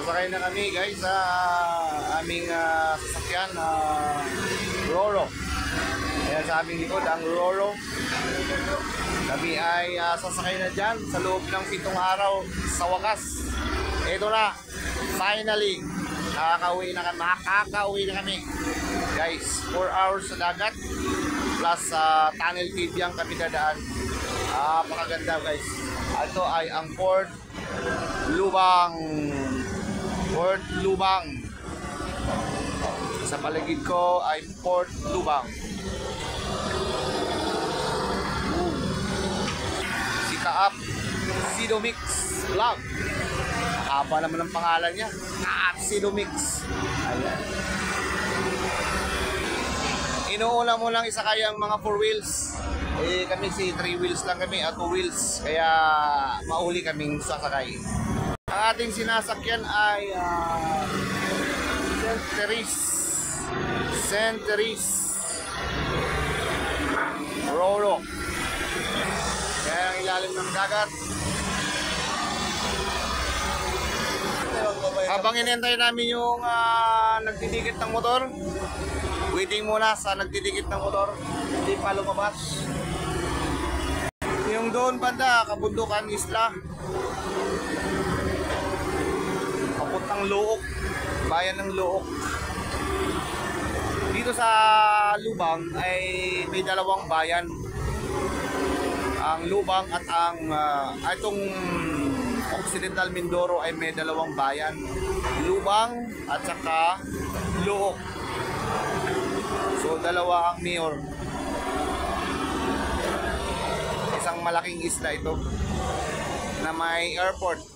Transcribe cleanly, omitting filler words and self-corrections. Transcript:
Sasakay na kami guys sa aming sasakyan Roro. Ayan sa aming likod ang Roro. Kami ay sasakay na dyan sa loob ng 7 araw. Sa wakas, ito na, finally makakauwi na kami guys. 4 hours sa dagat plus tunnel cave yang kami dadaan. Pakaganda guys. Ito ay ang Port Lubang. Port Lubang. Sa paligid ko ay Port Lubang. Si Kaap Sidomix Vlog. Haba naman ang pangalan niya. Kaap Sidomix. Ayan. Inuuna mo lang isakay ang mga 4 wheels. Kami si 3 wheels lang kami at 2 wheels. Kaya mauli kaming sasakay. Ang ating sinasakyan ay Centeris Roro. Kaya ang ilalim ng dagat. Habang inintay namin yung nagdidikit ng motor, waiting muna sa nagdidikit ng motor, hindi pa lumabas. Yung doon banda, kabundukan isla, papuntang Luok, bayan ng Luok. Dito sa Lubang ay may 2 bayan, ang Lubang at ang itong Occidental Mindoro ay may 2 bayan, Lubang at saka Luok. So 2 ang mayor. Isang malaking isla ito na may airport.